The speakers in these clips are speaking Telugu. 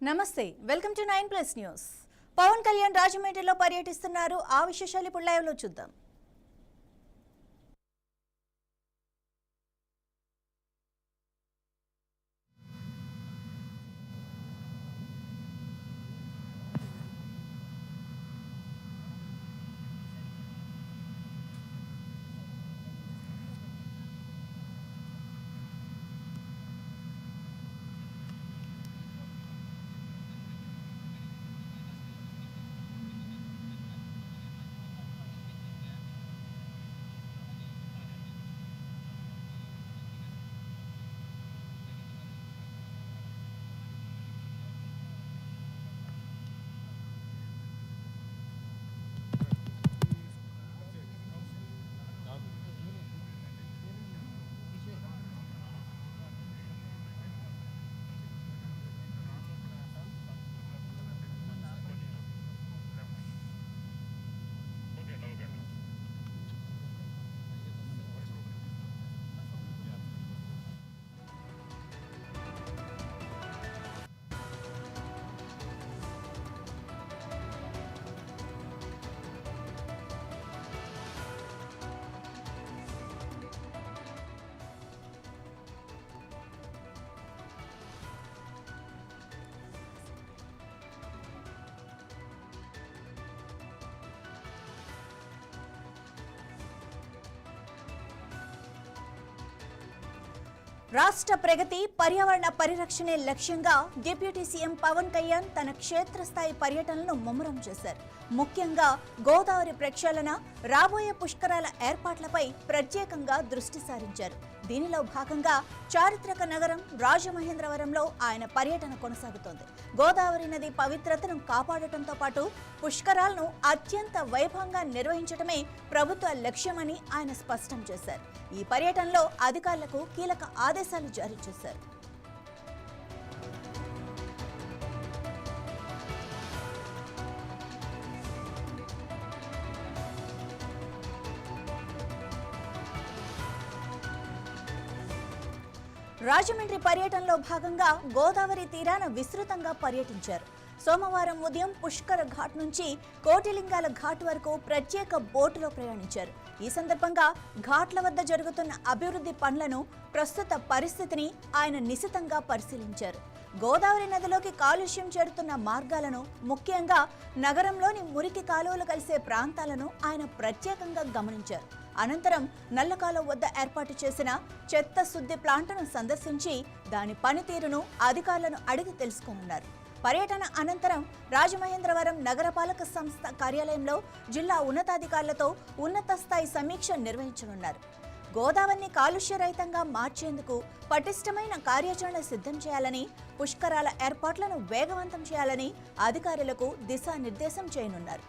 నమస్తే welcome to 9+ news. Pawan Kalyan రాజమండ్రిలో పర్యటిస్తున్నారు. ఆ విశేషాలు ఇప్పుడు లైవ్ లో చూద్దాం. రాష్ట్ర ప్రగతి పర్యావరణ పరిరక్షణే లక్ష్యంగా డిప్యూటీ సీఎం పవన్ కళ్యాణ్ తన క్షేత్రస్థాయి పర్యటనను ముమ్మరం చేశారు. ముఖ్యంగా గోదావరి ప్రక్షాళన, రాబోయే పుష్కరాల ఏర్పాట్లపై ప్రత్యేకంగా దృష్టి సారించారు. దీనిలో భాగంగా చారిత్రక నగరం రాజమహేంద్రవరంలో ఆయన పర్యటన కొనసాగుతోంది. గోదావరి నది పవిత్రతను కాపాడటంతో పాటు పుష్కరాలను అత్యంత వైభవంగా నిర్వహించడమే ప్రభుత్వ లక్ష్యమని ఆయన స్పష్టం చేశారు. ఈ పర్యటనలో అధికారులకు కీలక ఆదేశాలు జారీ చేశారు. రాజమండ్రి పర్యటనలో భాగంగా గోదావరి తీరాన విస్తృతంగా పర్యటించారు. సోమవారం ఉదయం పుష్కర ఘాట్ నుంచి కోటిలింగాల ఘాట్ వరకు ప్రత్యేక బోటులో ప్రయాణించారు. ఈ సందర్భంగా ఘాట్ల వద్ద జరుగుతున్న అభివృద్ధి పనులను, ప్రస్తుత పరిస్థితిని ఆయన నిశితంగా పరిశీలించారు. గోదావరి నదిలోకి కాలుష్యం చేరుతున్న మార్గాలను, ముఖ్యంగా నగరంలోని మురికి కాలువలు కలిసే ప్రాంతాలను ఆయన ప్రత్యేకంగా గమనించారు. అనంతరం నల్లకాలువ వద్ద ఏర్పాటు చేసిన చెత్త శుద్ధి ప్లాంట్ను సందర్శించి దాని పనితీరును అధికారులను అడిగి తెలుసుకోనున్నారు. పర్యటన అనంతరం రాజమహేంద్రవరం నగరపాలక సంస్థ కార్యాలయంలో జిల్లా ఉన్నతాధికారులతో ఉన్నత స్థాయి సమీక్ష నిర్వహించనున్నారు. గోదావరిని కాలుష్యరహితంగా మార్చేందుకు పటిష్టమైన కార్యాచరణ సిద్ధం చేయాలని, పుష్కరాల ఏర్పాట్లను వేగవంతం చేయాలని అధికారులకు దిశానిర్దేశం చేయనున్నారు.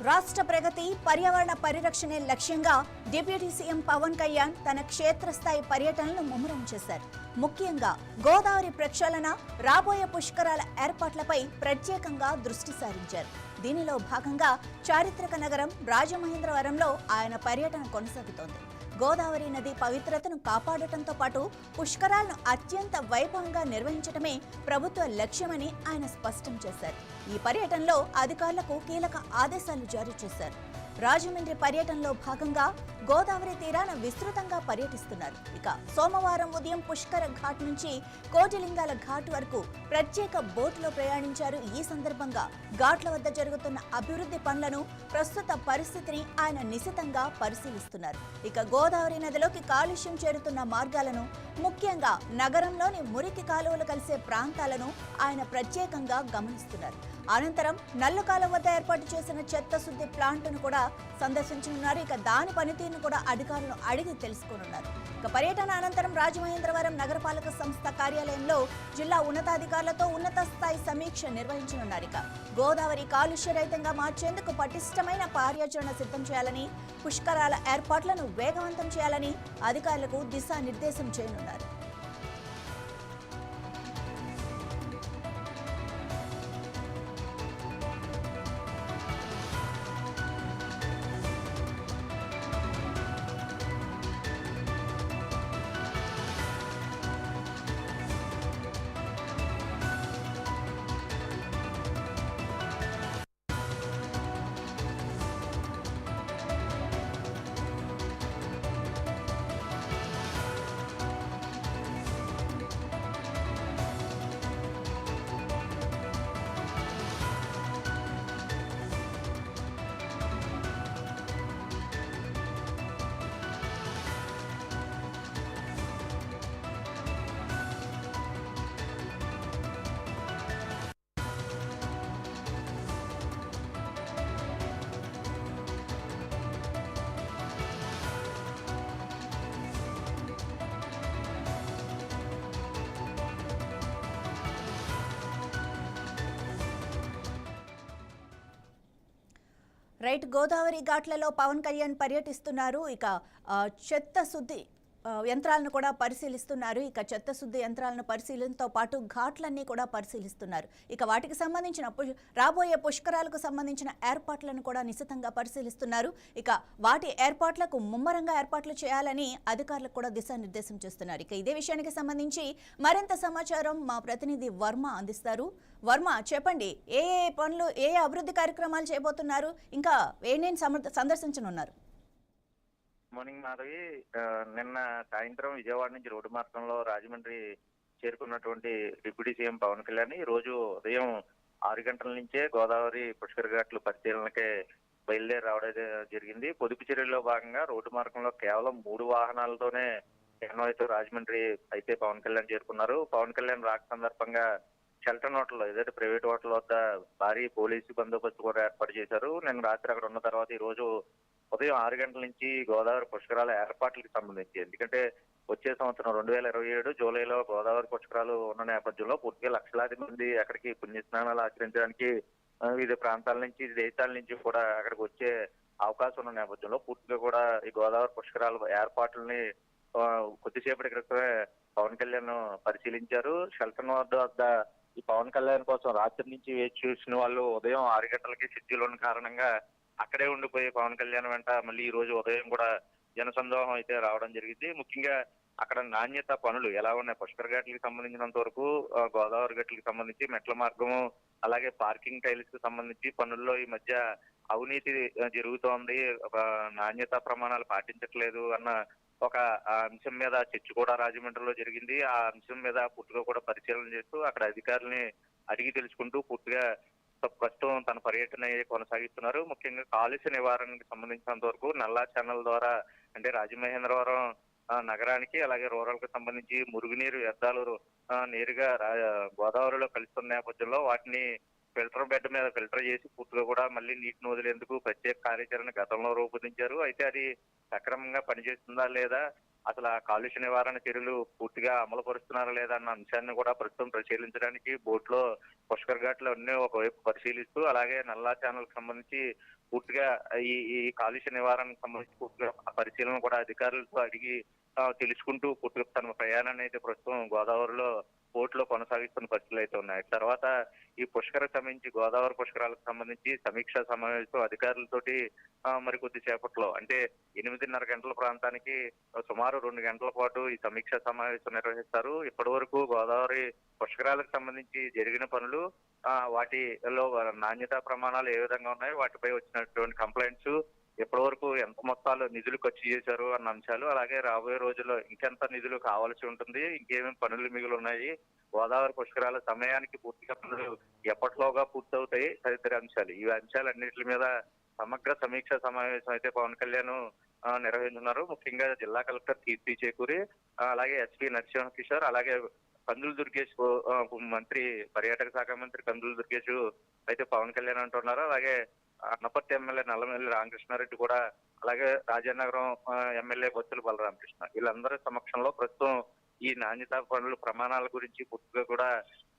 రాష్ట్ర ప్రగతి పర్యావరణ పరిరక్షణే లక్ష్యంగా డిప్యూటీ సీఎం పవన్ కళ్యాణ్ తన క్షేత్రస్థాయి పర్యటనను ముమ్మరం చేశారు. ముఖ్యంగా గోదావరి ప్రక్షాళన, రాబోయే పుష్కరాల ఏర్పాట్లపై ప్రత్యేకంగా దృష్టి సారించారు. దీనిలో భాగంగా చారిత్రక నగరం రాజమహేంద్రవరంలో ఆయన పర్యటన కొనసాగుతోంది. గోదావరి నది పవిత్రతను కాపాడటంతో పాటు పుష్కరాలను అత్యంత వైభవంగా నిర్వహించడమే ప్రభుత్వ లక్ష్యమని ఆయన స్పష్టం చేశారు. ఈ పర్యటనలో అధికారులకు కీలక ఆదేశాలు జారీ చేశారు. రాజమండ్రి పర్యటనలో భాగంగా గోదావరి తీరాన విస్తృతంగా పర్యటిస్తున్నారు. ఇక సోమవారం ఉదయం పుష్కర ఘాట్ నుంచి కోటిలింగాల ఘాట్ వరకు ప్రత్యేక బోటులో ప్రయాణించారు. ఈ సందర్భంగా ఘాట్ల వద్ద జరుగుతున్న అభివృద్ధి పనులను, ప్రస్తుత పరిస్థితిని ఆయన నిశితంగా పరిశీలిస్తున్నారు. ఇక గోదావరి నదిలోకి కాలుష్యం చేరుతున్న మార్గాలను, ముఖ్యంగా నగరంలోని మురికి కాలువలు కలిసే ప్రాంతాలను ఆయన ప్రత్యేకంగా గమనిస్తున్నారు. అనంతరం నల్లకాల వద్ద ఏర్పాటు చేసిన చెత్త శుద్ధి ప్లాంట్ను కూడా సందర్శించనున్నారు. ఇక దాని పనితీరును కూడా అధికారులను అడిగి తెలుసుకోనున్నారు. ఇక పర్యటన అనంతరం రాజమహేంద్రవరం నగరపాలక సంస్థ కార్యాలయంలో జిల్లా ఉన్నతాధికారులతో ఉన్నత స్థాయి సమీక్ష నిర్వహించనున్నారు. ఇక గోదావరి కాలుష్య రహితంగా మార్చేందుకు పటిష్టమైన కార్యాచరణ సిద్ధం చేయాలని, పుష్కరాల ఏర్పాట్లను వేగవంతం చేయాలని అధికారులకు దిశానిర్దేశం చేయనున్నారు. రైట్, గోదావరి ఘాట్లలో పవన్ కళ్యాణ్ పర్యటిస్తున్నారు. ఇక చెత్త శుద్ధి యంత్రాలను కూడా పరిశీలిస్తున్నారు. ఇక చెత్త శుద్ధి యంత్రాలను పరిశీలనతో పాటు ఘాట్లన్నీ కూడా పరిశీలిస్తున్నారు. ఇక వాటికి సంబంధించిన రాబోయే పుష్కరాలకు సంబంధించిన ఏర్పాట్లను కూడా నిశితంగా పరిశీలిస్తున్నారు. ఇక వాటి ఏర్పాట్లకు ముమ్మరంగా ఏర్పాట్లు చేయాలని అధికారులకు కూడా దిశానిర్దేశం చేస్తున్నారు. ఇక ఇదే విషయానికి సంబంధించి మరింత సమాచారం మా ప్రతినిధి వర్మ అందిస్తారు. వర్మ, చెప్పండి, ఏ పనులు, ఏ అభివృద్ధి కార్యక్రమాలు చేయబోతున్నారు, ఇంకా ఏమేం సందర్శించనున్నారు? మార్నింగ్ మాధవి, నిన్న సాయంత్రం విజయవాడ నుంచి రోడ్డు మార్గంలో రాజమండ్రి చేరుకున్నటువంటి డిప్యూటీ సీఎం పవన్ కళ్యాణ్ ఈ రోజు ఉదయం 6 గంటల నుంచే గోదావరి పుష్కర ఘాట్లు పరిశీలనకే బయలుదేరి రావడం జరిగింది. పొదుపు చర్యల్లో భాగంగా రోడ్డు మార్గంలో కేవలం 3 వాహనాలతోనే ఎన్వైతో రాజమండ్రి అయితే పవన్ కళ్యాణ్ చేరుకున్నారు. పవన్ కళ్యాణ్ రాక సందర్భంగా షెల్టన్ హోటల్, ఏదైతే ప్రైవేట్ హోటల్ వద్ద భారీ పోలీసు బందోబస్తు కూడా ఏర్పాటు చేశారు. నిన్న రాత్రి అక్కడ ఉన్న తర్వాత ఈ రోజు ఉదయం 6 గంటల నుంచి గోదావరి పుష్కరాల ఏర్పాట్లకు సంబంధించి, ఎందుకంటే వచ్చే సంవత్సరం 2027 జూలైలో గోదావరి పుష్కరాలు ఉన్న నేపథ్యంలో పూర్తిగా లక్షలాది మంది అక్కడికి పుణ్యస్నానాలు ఆచరించడానికి వివిధ ప్రాంతాల నుంచి, దేశాల నుంచి కూడా అక్కడికి వచ్చే అవకాశం ఉన్న నేపథ్యంలో పూర్తిగా కూడా ఈ గోదావరి పుష్కరాల ఏర్పాట్లని కొద్దిసేపటి క్రితమే పవన్ కళ్యాణ్ పరిశీలించారు. షెల్టన్ వద్ద ఈ పవన్ కళ్యాణ్ కోసం రాత్రి నుంచి వేచి చూసిన వాళ్ళు ఉదయం 6 గంటలకి షెడ్యూల్ ఉన్న కారణంగా అక్కడే ఉండిపోయి పవన్ కళ్యాణ్ వెంట మళ్ళీ ఈ రోజు ఉదయం కూడా జనసందోహం అయితే రావడం జరిగింది. ముఖ్యంగా అక్కడ నాణ్యత పనులు ఎలా ఉన్నాయి, పుష్కర ఘాట్లకు సంబంధించినంత వరకు గోదావరి ఘాట్లకు సంబంధించి మెట్ల మార్గము, అలాగే పార్కింగ్ టైల్స్ కి సంబంధించి పనుల్లో ఈ మధ్య అవినీతి జరుగుతోంది, నాణ్యత ప్రమాణాలు పాటించట్లేదు అన్న ఒక అంశం మీద చర్చ కూడా రాజమండ్రిలో జరిగింది. ఆ అంశం మీద పూర్తిగా కూడా పరిశీలన చేస్తూ అక్కడ అధికారులని అడిగి తెలుసుకుంటూ పూర్తిగా ప్రస్తుతం తన పర్యటన కొనసాగిస్తున్నారు. ముఖ్యంగా కాలుష్య నివారణకు సంబంధించినంత వరకు నల్లా ఛానల్ ద్వారా, అంటే రాజమహేంద్రవరం నగరానికి అలాగే రూరల్ కి సంబంధించి మురుగునీరు వ్యర్థాలు నేరుగా గోదావరిలో కలుస్తున్న నేపథ్యంలో వాటిని ఫిల్టర్ బెడ్ మీద ఫిల్టర్ చేసి పూర్తిగా కూడా మళ్ళీ నీటిని వదిలేందుకు ప్రత్యేక కార్యాచరణ గతంలో రూపొందించారు. అయితే అది సక్రమంగా పనిచేస్తుందా లేదా, అసలు ఆ కాలుష్య నివారణ చర్యలు పూర్తిగా అమలు పరుస్తున్నారా లేదా అన్న అంశాన్ని కూడా ప్రస్తుతం పరిశీలించడానికి బోట్లో పుష్కర ఘాట్లు అన్ని ఒకవైపు పరిశీలిస్తూ, అలాగే నల్లా ఛానల్ కి సంబంధించి పూర్తిగా ఈ కాలుష్య నివారణకు సంబంధించి పూర్తిగా పరిశీలన కూడా అధికారులతో అడిగి తెలుసుకుంటూ పూర్తిగా తన ప్రయాణాన్ని అయితే ప్రస్తుతం గోదావరిలో పోర్టులో కొనసాగిస్తున్న పరిస్థితులు అయితే ఉన్నాయి. తర్వాత ఈ పుష్కరకు సంబంధించి గోదావరి పుష్కరాలకు సంబంధించి సమీక్షా సమావేశం అధికారులతోటి మరి కొద్దిసేపట్లో అంటే 8:30 గంటల ప్రాంతానికి సుమారు 2 గంటల పాటు ఈ సమీక్షా సమావేశం నిర్వహిస్తారు. ఇప్పటి వరకు గోదావరి పుష్కరాలకు సంబంధించి జరిగిన పనులు, వాటిలో నాణ్యతా ప్రమాణాలు ఏ విధంగా ఉన్నాయి, వాటిపై వచ్చినటువంటి కంప్లైంట్స్, ఇప్పటి వరకు ఎంత మొత్తాలు నిధులు ఖర్చు చేశారు అన్న అంశాలు, అలాగే రాబోయే రోజుల్లో ఇంకెంత నిధులు కావాల్సి ఉంటుంది, ఇంకేమేమి పనులు మిగిలి ఉన్నాయి, గోదావరి పుష్కరాల సమయానికి పూర్తిగా పనులు ఎప్పటిలోగా పూర్తవుతాయి తదితర అంశాలు. ఈ అంశాలన్నింటి మీద సమగ్ర సమీక్ష సమావేశం అయితే పవన్ కళ్యాణ్ నిర్వహించున్నారు. ముఖ్యంగా జిల్లా కలెక్టర్ కీర్తి చేకూరి, అలాగే ఎస్పీ నరసింహ కిషోర్, అలాగే కందులు దుర్గేష్ మంత్రి, పర్యాటక శాఖ మంత్రి కందులు దుర్గేష్ అయితే పవన్ కళ్యాణ్ అంటున్నారు. అలాగే అన్నపర్తి ఎమ్మెల్యే నల్లమల్లి రామకృష్ణారెడ్డి కూడా, అలాగే రాజానగరం ఎమ్మెల్యే బొత్తుల బలరామకృష్ణ, వీళ్ళందరి సమక్షంలో ప్రస్తుతం ఈ నాణ్యతా పనుల ప్రమాణాల గురించి పూర్తిగా కూడా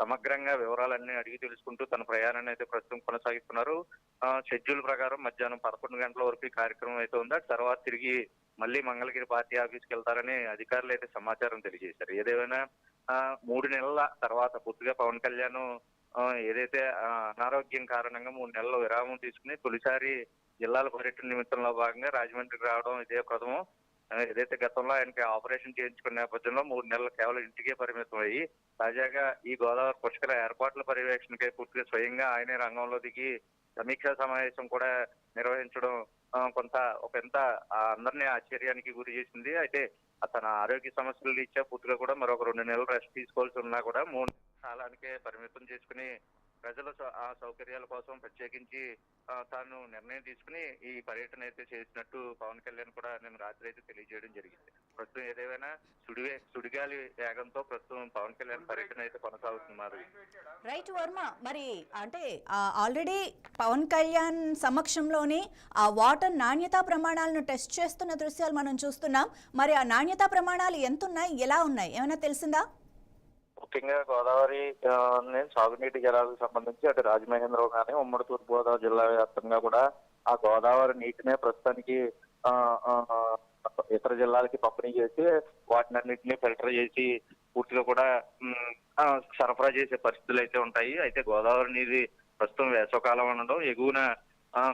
సమగ్రంగా వివరాలన్నీ అడిగి తెలుసుకుంటూ తన ప్రయాణాన్ని అయితే ప్రస్తుతం కొనసాగిస్తున్నారు. షెడ్యూల్ ప్రకారం మధ్యాహ్నం 11 గంటల వరకు ఈ కార్యక్రమం అయితే ఉంది. తర్వాత తిరిగి మళ్ళీ మంగళగిరి పార్టీ ఆఫీస్కి వెళ్తారని అధికారులు అయితే సమాచారం తెలియజేశారు. ఏదేమైనా 3 నెలల తర్వాత పూర్తిగా పవన్ కళ్యాణ్ ఏదైతే అనారోగ్యం కారణంగా 3 నెలల విరామం తీసుకుని తొలిసారి జిల్లాల పర్యటన నిమిత్తంలో భాగంగా రాజమండ్రికి రావడం ఇదే ప్రథమం. ఏదైతే గతంలో ఆయనకి ఆపరేషన్ చేయించుకున్న నేపథ్యంలో 3 నెలలు కేవలం ఇంటికే పరిమితం అయ్యి, తాజాగా ఈ గోదావరి పుష్కర ఏర్పాట్ల పర్యవేక్షణకై పూర్తిగా స్వయంగా ఆయనే రంగంలో దిగి సమీక్షా సమావేశం కూడా నిర్వహించడం కొంత అందరినీ ఆశ్చర్యానికి గురి చేసింది. అయితే తన ఆరోగ్య సమస్యలు రీత్యా పూర్తిగా కూడా మరొక 2 నెలలు రెస్ట్ తీసుకోవాల్సి ఉన్నా కూడా 3 కాలానికే పరిమితం చేసుకుని ప్రజల సౌకర్యాల కోసం ప్రత్యేకించి తాను నిర్ణయం తీసుకుని ఈ పర్యటన అయితే చేసినట్టు పవన్ కళ్యాణ్ కూడా నేను రాత్రి అయితే తెలియజేయడం జరిగింది. ప్రస్తుతం ఏదేమైనా సుడిగాలి వేగంతో ప్రస్తుతం పవన్ కళ్యాణ్ పర్యటన అయితే కొనసాగుతున్నారు. రైట్ వర్మ, మరి అంటే ఆల్రెడీ పవన్ కళ్యాణ్ సమక్షంలోనే ఆ వాటర్ నాణ్యతా ప్రమాణాలను టెస్ట్ చేస్తున్న దృశ్యాలు మనం చూస్తున్నాం. మరి ఆ నాణ్యతా ప్రమాణాలు ఎంత ఉన్నాయి, ఎలా ఉన్నాయి, ఏమైనా తెలిసిందా? ముఖ్యంగా గోదావరి సాగునీటి జలాలకు సంబంధించి అటు రాజమహేంద్రరావు కానీ ఉమ్మడి తూర్పుగోదావరి జిల్లా వ్యాప్తంగా కూడా ఆ గోదావరి నీటినే ప్రస్తుతానికి ఇతర జిల్లాలకి పంపిణీ చేసి వాటినన్నింటినీ ఫిల్టర్ చేసి పూర్తిగా కూడా సరఫరా చేసే పరిస్థితులు అయితే ఉంటాయి. అయితే గోదావరి నీరు ప్రస్తుతం వేసవకాలం ఉండడం, ఎగువన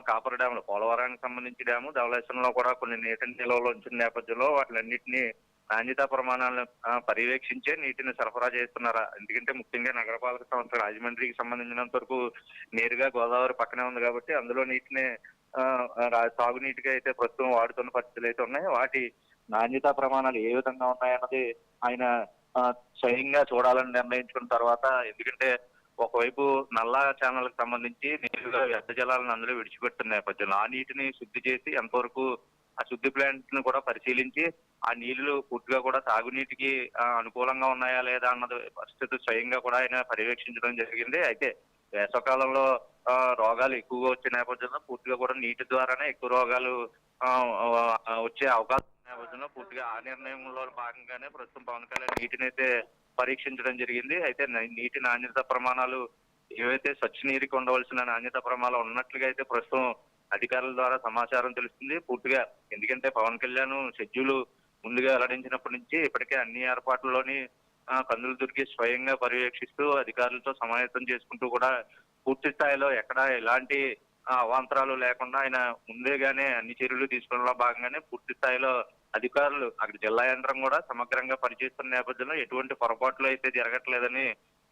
కాపర్ డ్యాములు, పోలవరానికి సంబంధించి డ్యాము, ధవళేశ్వరంలో కూడా కొన్ని నీటిని నిల్వలు ఉంచిన నేపథ్యంలో వాటిలన్నింటినీ నాణ్యతా ప్రమాణాలను పర్యవేక్షించే నీటిని సరఫరా చేస్తున్నారా. ఎందుకంటే ముఖ్యంగా నగరపాలక సంస్థ రాజమండ్రికి సంబంధించినంత వరకు నేరుగా గోదావరి పక్కనే ఉంది కాబట్టి అందులో నీటిని సాగునీటిగా అయితే ప్రస్తుతం వాడుతున్న పరిస్థితులు అయితే ఉన్నాయి. వాటి నాణ్యతా ప్రమాణాలు ఏ విధంగా ఉన్నాయన్నది ఆయన స్వయంగా చూడాలని నిర్ణయించుకున్న తర్వాత, ఎందుకంటే ఒకవైపు నల్లా ఛానల్ కి సంబంధించి నేరుగా వ్యర్థ జలాలను అందులో విడిచిపెడుతున్న నేపథ్యంలో ఆ నీటిని శుద్ధి చేసి ఎంతవరకు ఆ శుద్ధి ప్లాంట్ ను కూడా పరిశీలించి ఆ నీళ్లు పూర్తిగా కూడా తాగునీటికి అనుకూలంగా ఉన్నాయా లేదా అన్నది పరిస్థితి స్వయంగా కూడా ఆయన పర్యవేక్షించడం జరిగింది. అయితే వేసవకాలంలో రోగాలు ఎక్కువగా వచ్చే నేపథ్యంలో పూర్తిగా కూడా నీటి ద్వారానే ఎక్కువ రోగాలు వచ్చే అవకాశం నేపథ్యంలో పూర్తిగా ఆ నిర్ణయంలో భాగంగానే ప్రస్తుతం పవన్ కళ్యాణ్ నీటిని అయితే పరీక్షించడం జరిగింది. అయితే నీటి నాణ్యత ప్రమాణాలు ఏవైతే స్వచ్ఛ నీరుకి ఉండవలసిన నాణ్యత ప్రమాణాలు ఉన్నట్లుగా అయితే ప్రస్తుతం అధికారుల ద్వారా సమాచారం తెలుస్తుంది పూర్తిగా. ఎందుకంటే పవన్ కళ్యాణ్ షెడ్యూల్ ముందుగా వెల్లడించినప్పటి నుంచి ఇప్పటికే అన్ని ఏర్పాట్లలోని కందులు దుర్గేష్ స్వయంగా పర్యవేక్షిస్తూ అధికారులతో సమావేశం చేసుకుంటూ కూడా పూర్తి స్థాయిలో ఎక్కడ ఎలాంటి అవాంతరాలు లేకుండా ఆయన ముందేగానే అన్ని చర్యలు తీసుకోవడంలో భాగంగానే పూర్తి స్థాయిలో అధికారులు అక్కడ జిల్లా యంత్రం కూడా సమగ్రంగా పనిచేస్తున్న నేపథ్యంలో ఎటువంటి పొరపాట్లు అయితే జరగట్లేదని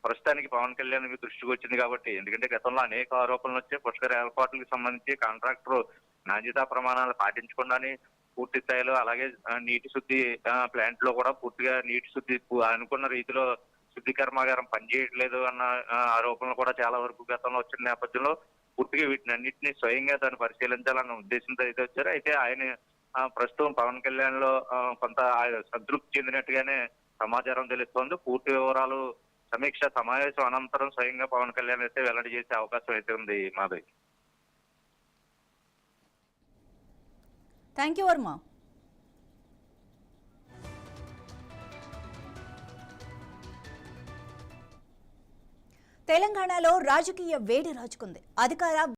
ప్రస్తుతానికి పవన్ కళ్యాణ్ దృష్టికి వచ్చింది. కాబట్టి ఎందుకంటే గతంలో అనేక ఆరోపణలు వచ్చే పుష్కర ఏర్పాట్లకు సంబంధించి కాంట్రాక్టర్ నాణ్యతా ప్రమాణాలు పాటించకుండానే పూర్తి స్థాయిలో, అలాగే నీటి శుద్ధి ప్లాంట్ లో కూడా పూర్తిగా నీటి శుద్ధి అనుకున్న రీతిలో శుద్ధి కర్మాగారం పనిచేయట్లేదు అన్న ఆరోపణలు కూడా చాలా వరకు గతంలో వచ్చిన నేపథ్యంలో పూర్తిగా వీటిని అన్నింటినీ స్వయంగా దాన్ని పరిశీలించాలన్న ఉద్దేశంతో అయితే వచ్చారు. అయితే ఆయన ప్రస్తుతం పవన్ కళ్యాణ్ లో కొంత సంతృప్తి చెందినట్టుగానే సమాచారం తెలుస్తోంది. పూర్తి వివరాలు సమీక్ష సమావేశం అనంతరం స్వయంగా పవన్ కళ్యాణ్ అయితే వెల్లడి చేసే అవకాశం అయితే ఉంది. Madhavi, thank you Varma. తెలంగాణలో రాజకీయ వేడి రాజుకుంది. అధికార